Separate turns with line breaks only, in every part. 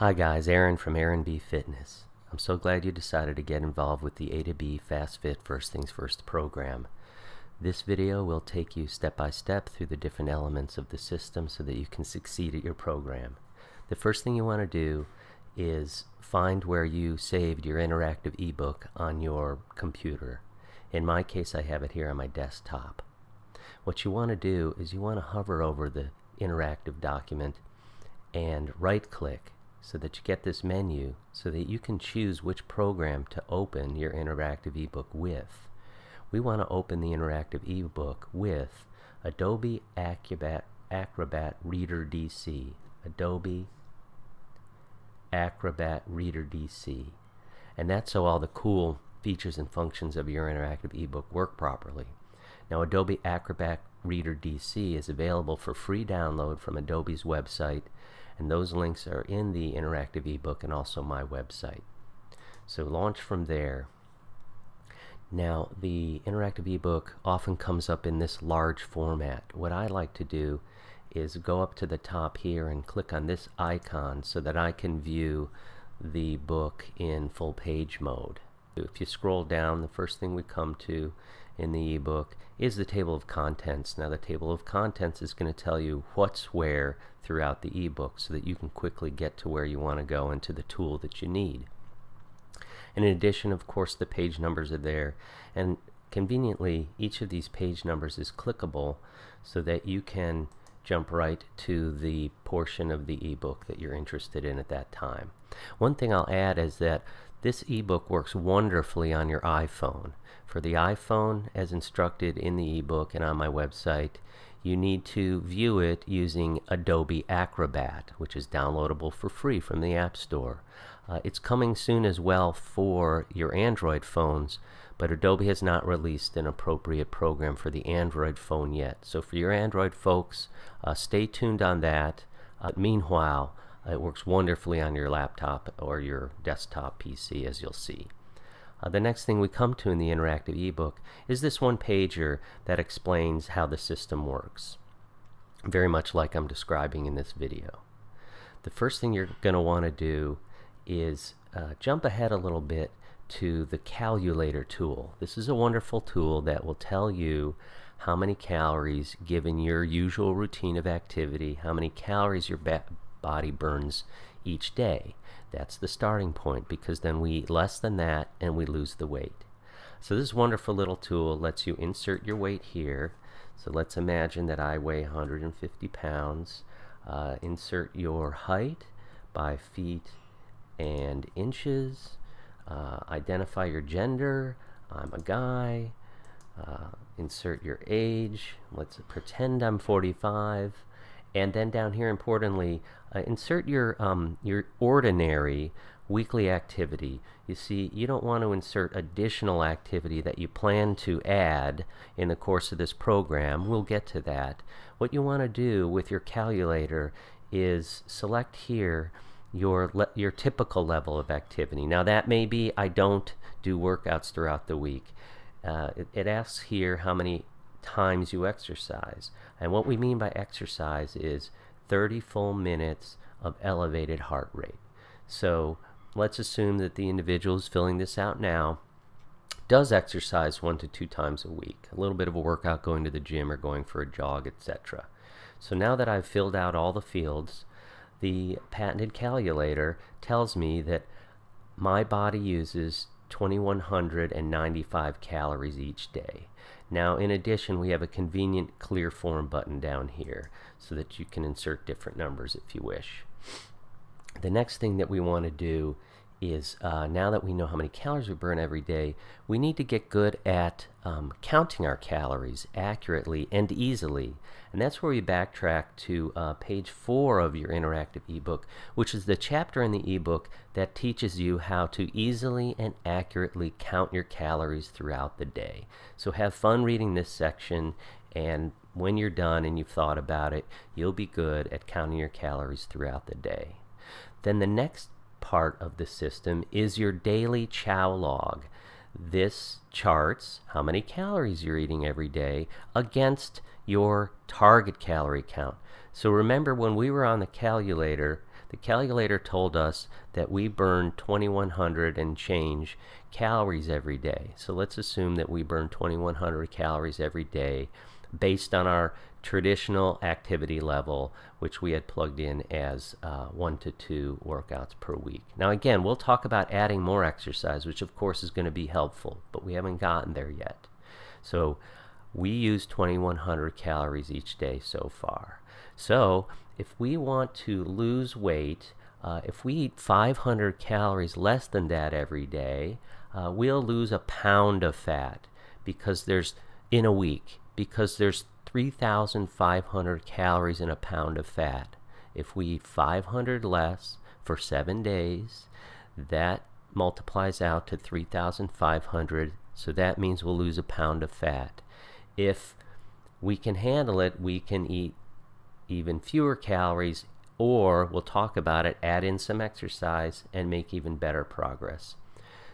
Hi guys, Aaron from Aaron B Fitness. I'm so glad you decided to get involved with the A to B Fast Fit First Things First program. This video will take you step by step through the different elements of the system so that you can succeed at your program. The first thing you want to do is find where you saved your interactive ebook on your computer. In my case, I have it here on my desktop. What you want to do is you want to hover over the interactive document and right click so that you get this menu so that you can choose which program to open your interactive ebook with. We want to open the interactive ebook with Adobe Acrobat Reader DC. Adobe Acrobat Reader DC. And that's so all the cool features and functions of your interactive ebook work properly. Now, Adobe Acrobat Reader DC is available for free download from Adobe's website, and those links are in the interactive ebook and also my website. So launch from there. Now, the interactive ebook often comes up in this large format. What I like to do is go up to the top here and click on this icon so that I can view the book in full page mode. If you scroll down, the first thing we come to in the ebook is the table of contents. Now, the table of contents is going to tell you what's where throughout the ebook so that you can quickly get to where you want to go and to the tool that you need. And in addition, of course, the page numbers are there, and conveniently each of these page numbers is clickable so that you can jump right to the portion of the ebook that you're interested in at that time. One thing I'll add is that this ebook works wonderfully on your iPhone. For the iPhone, as instructed in the ebook and on my website, you need to view it using Adobe Acrobat, which is downloadable for free from the App Store. It's coming soon as well for your Android phones, but Adobe has not released an appropriate program for the Android phone yet. So for your Android folks, stay tuned on that. Meanwhile, it works wonderfully on your laptop or your desktop PC, as you'll see. The next thing we come to in the interactive ebook is this one-pager that explains how the system works, very much like I'm describing in this video. The first thing you're going to want to do is jump ahead a little bit to the calculator tool. This is a wonderful tool that will tell you how many calories, given your usual routine of activity, how many calories your body burns each day. That's the starting point, because then we eat less than that and we lose the weight. So this wonderful little tool lets you insert your weight here. So let's imagine that I weigh 150 pounds. Insert your height by feet and inches. Identify your gender. I'm a guy. Insert your age. Let's pretend I'm 45. And then down here, importantly, insert your ordinary weekly activity. You see, you don't want to insert additional activity that you plan to add in the course of this program. We'll get to that. What you want to do with your calculator is select here your typical level of activity. Now, that may be I don't do workouts throughout the week. It asks here how many times you exercise, and what we mean by exercise is 30 full minutes of elevated heart rate. So let's assume that the individual who's filling this out now does exercise 1 to 2 times a week, a little bit of a workout, going to the gym or going for a jog, etc. So now that I've filled out all the fields, the patented calculator tells me that my body uses 2,195 calories each day. Now, in addition, we have a convenient clear form button down here so that you can insert different numbers if you wish. The next thing that we want to do is, now that we know how many calories we burn every day, we need to get good at counting our calories accurately and easily. And that's where we backtrack to page 4 of your interactive ebook, which is the chapter in the ebook that teaches you how to easily and accurately count your calories throughout the day. So have fun reading this section, and when you're done and you've thought about it, you'll be good at counting your calories throughout the day. Then the next part of the system is your daily chow log. This charts how many calories you're eating every day against your target calorie count. So remember, when we were on the calculator, the calculator told us that we burn 2100 and change calories every day. So let's assume that we burn 2100 calories every day based on our traditional activity level, which we had plugged in as 1 to 2 workouts per week. Now again, we'll talk about adding more exercise, which of course is going to be helpful, but we haven't gotten there yet. So we use 2100 calories each day so far. So if we want to lose weight, if we eat 500 calories less than that every day, we'll lose a pound of fat because there's, in a week, because there's 3,500 calories in a pound of fat. If we eat 500 less for 7 days, that multiplies out to 3,500, so that means we'll lose a pound of fat. If we can handle it, we can eat even fewer calories, or we'll talk about it, add in some exercise and make even better progress.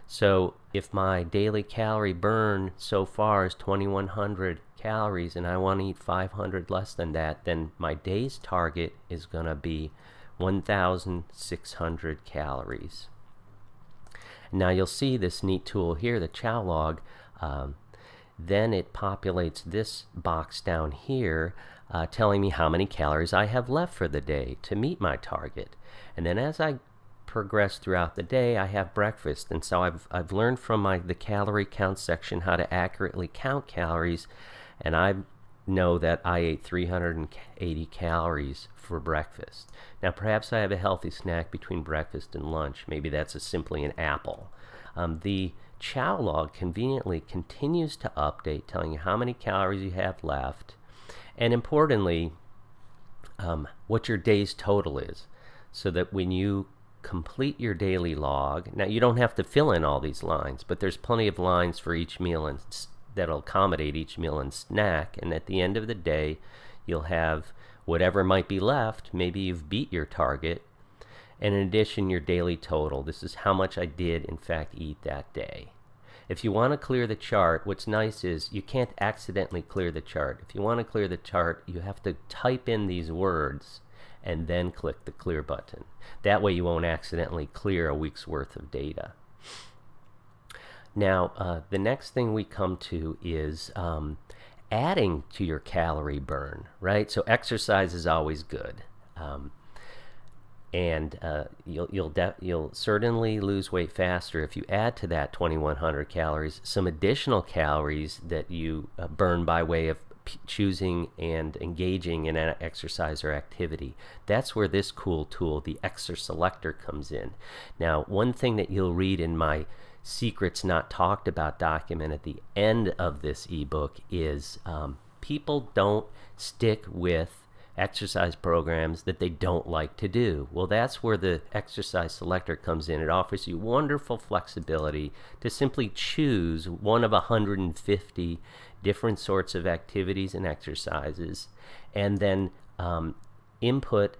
So if my daily calorie burn so far is 2100 calories and I want to eat 500 less than that, then my day's target is going to be 1600 calories. Now you'll see this neat tool here, the chow log. Then it populates this box down here telling me how many calories I have left for the day to meet my target. And then as I progress throughout the day, I have breakfast, and so I've learned from the calorie count section how to accurately count calories, and I know that I ate 380 calories for breakfast. Now perhaps I have a healthy snack between breakfast and lunch. Maybe that's simply an apple. The chow log conveniently continues to update, telling you how many calories you have left, and importantly, what your day's total is, so that when you complete your daily log, now you don't have to fill in all these lines, but there's plenty of lines for each meal and that'll accommodate each meal and snack, and at the end of the day you'll have whatever might be left. Maybe you've beat your target, and in addition your daily total. This is how much I did in fact eat that day. If you want to clear the chart, what's nice is you can't accidentally clear the chart. If you want to clear the chart, you have to type in these words and then click the clear button. That way you won't accidentally clear a week's worth of data. Now the next thing we come to is adding to your calorie burn, right? So exercise is always good, and you'll certainly lose weight faster if you add to that 2100 calories some additional calories that you burn by way of choosing and engaging in an exercise or activity. That's where this cool tool, the Exercise Selector, comes in. Now, one thing that you'll read in my Secrets Not Talked About document at the end of this ebook is people don't stick with exercise programs that they don't like to do. Well, that's where the Exercise Selector comes in. It offers you wonderful flexibility to simply choose one of 150 different sorts of activities and exercises, and then input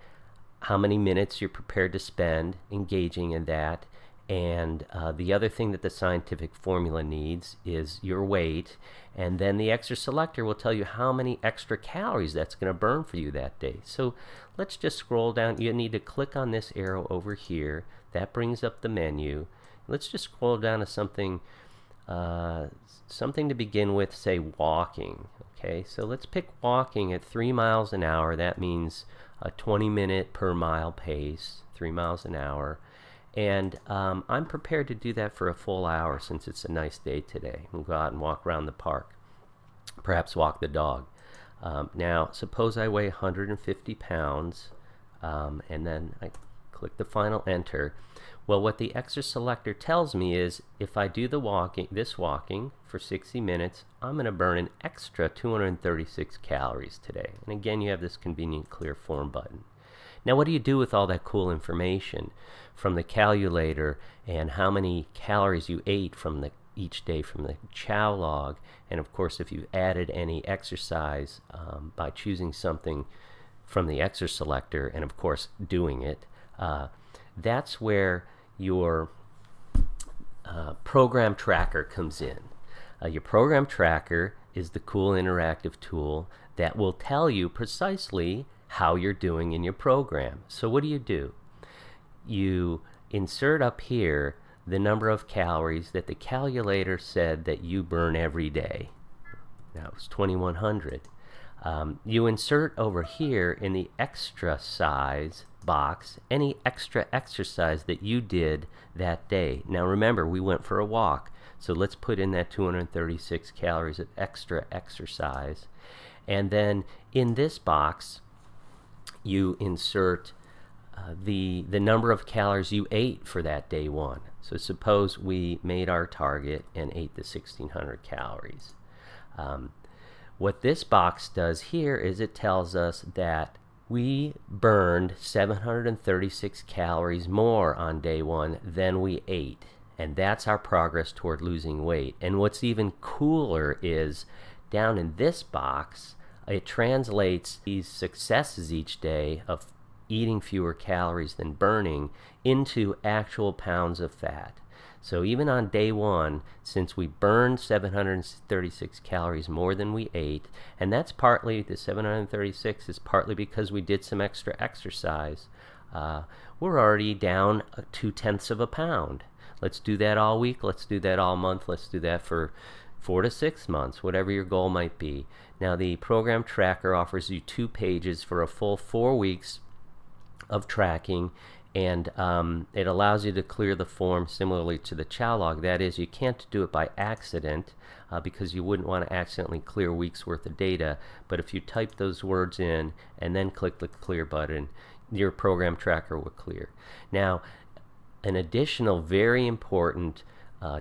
how many minutes you're prepared to spend engaging in that. And the other thing that the scientific formula needs is your weight, and then the Exercise Selector will tell you how many extra calories that's going to burn for you that day. So let's just scroll down. You need to click on this arrow over here. That brings up the menu. Let's just scroll down to something to begin with, say walking. Okay, so let's pick walking at 3 miles an hour. That means a 20-minute per mile pace, 3 miles an hour. And I'm prepared to do that for a full hour since it's a nice day today. We'll go out and walk around the park, perhaps walk the dog. Now, suppose I weigh 150 pounds, and then I click the final enter. Well, what the Exercise Selector tells me is if I do this walking for 60 minutes, I'm going to burn an extra 236 calories today. And again, you have this convenient clear form button. Now, what do you do with all that cool information from the calculator and how many calories you ate from each day from the chow log? And of course, if you've added any exercise by choosing something from the Exercise Selector and of course doing it, that's where your program tracker comes in. Your program tracker is the cool interactive tool that will tell you precisely how you're doing in your program. So what do? you insert up here the number of calories that the calculator said that you burn every day. Now it was 2100. You insert over here in the exercise box any extra exercise that you did that day. Now remember, we went for a walk, so let's put in that 236 calories of extra exercise. And then in this box, you insert the number of calories you ate for that day one. So suppose we made our target and ate the 1600 calories. What this box does here is it tells us that we burned 736 calories more on day one than we ate. And that's our progress toward losing weight. And what's even cooler is down in this box, it translates these successes each day of eating fewer calories than burning into actual pounds of fat. So even on day one, since we burned 736 calories more than we ate, and that's partly, the 736 is partly because we did some extra exercise, we're already down 0.2 of a pound. Let's do that all week, let's do that all month, let's do that for 4 to 6 months, whatever your goal might be. Now the program tracker offers you 2 pages for a full 4 weeks of tracking, and it allows you to clear the form similarly to the chow log. That is, you can't do it by accident because you wouldn't want to accidentally clear weeks worth of data, but if you type those words in and then click the clear button, your program tracker will clear. Now an additional very important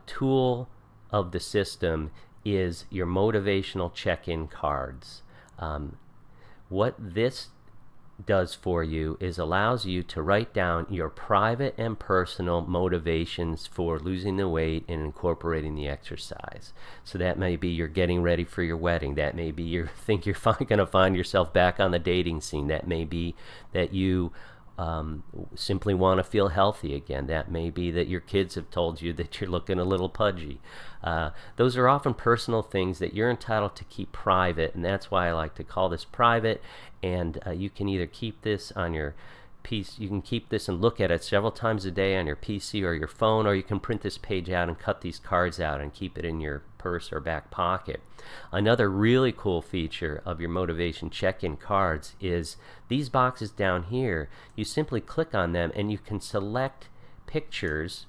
tool of the system is your motivational check-in cards. What this does for you is allows you to write down your private and personal motivations for losing the weight and incorporating the exercise. So that may be you're getting ready for your wedding. That may be you think you're going to find yourself back on the dating scene. That may be that you simply want to feel healthy again. That may be that your kids have told you that you're looking a little pudgy. Those are often personal things that you're entitled to keep private, and that's why I like to call this private. And you can either keep this on your PC, you can keep this and look at it several times a day on your PC or your phone, or you can print this page out and cut these cards out and keep it in your purse or back pocket. Another really cool feature of your motivation check-in cards is these boxes down here. You simply click on them and you can select pictures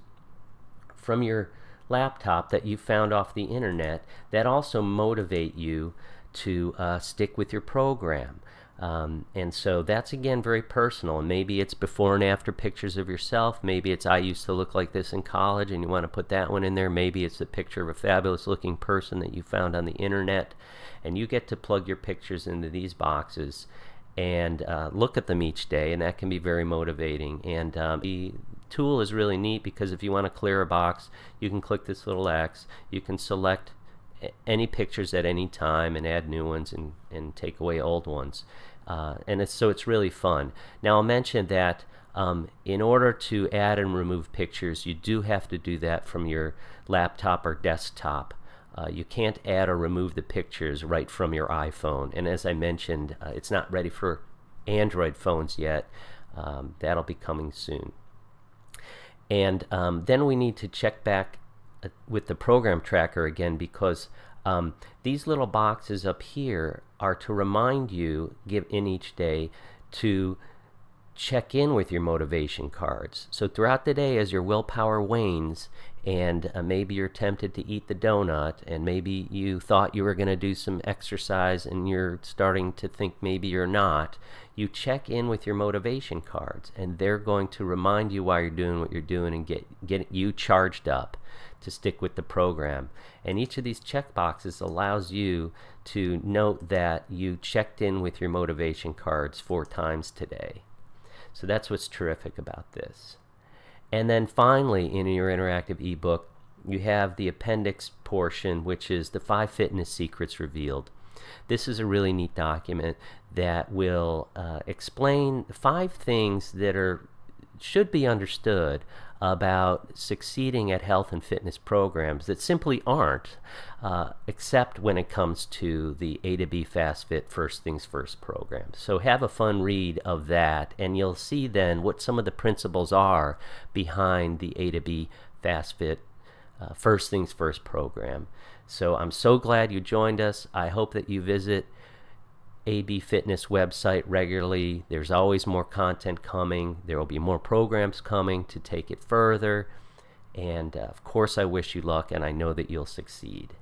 from your laptop that you found off the internet that also motivate you to stick with your program. And so that's again very personal. Maybe it's before and after pictures of yourself. Maybe it's I used to look like this in college and you want to put that one in there. Maybe it's a picture of a fabulous looking person that you found on the internet, and you get to plug your pictures into these boxes and look at them each day, and that can be very motivating. And the tool is really neat because if you want to clear a box, you can click this little X, you can select any pictures at any time and add new ones and take away old ones. And it's really fun. Now I'll mention that in order to add and remove pictures, you do have to do that from your laptop or desktop. You can't add or remove the pictures right from your iPhone. And as I mentioned, it's not ready for Android phones yet. That'll be coming soon. And then we need to check back with the program tracker again, because these little boxes up here are to remind you in each day to check in with your motivation cards. So throughout the day, as your willpower wanes and maybe you're tempted to eat the donut, and maybe you thought you were going to do some exercise and you're starting to think maybe you're not, you check in with your motivation cards, and they're going to remind you why you're doing what you're doing and get you charged up to stick with the program. And each of these check boxes allows you to note that you checked in with your motivation cards 4 times today. So that's what's terrific about this. And then finally, in your interactive ebook, you have the appendix portion, which is the 5 fitness secrets revealed. This is a really neat document that will explain 5 things that should be understood about succeeding at health and fitness programs that simply aren't, except when it comes to the A to B Fast Fit First Things First program. So have a fun read of that, and you'll see then what some of the principles are behind the A to B Fast Fit First Things First program. So I'm so glad you joined us. I hope that you visit AB Fitness website regularly. There's always more content coming. There will be more programs coming to take it further. And of course, I wish you luck, and I know that you'll succeed.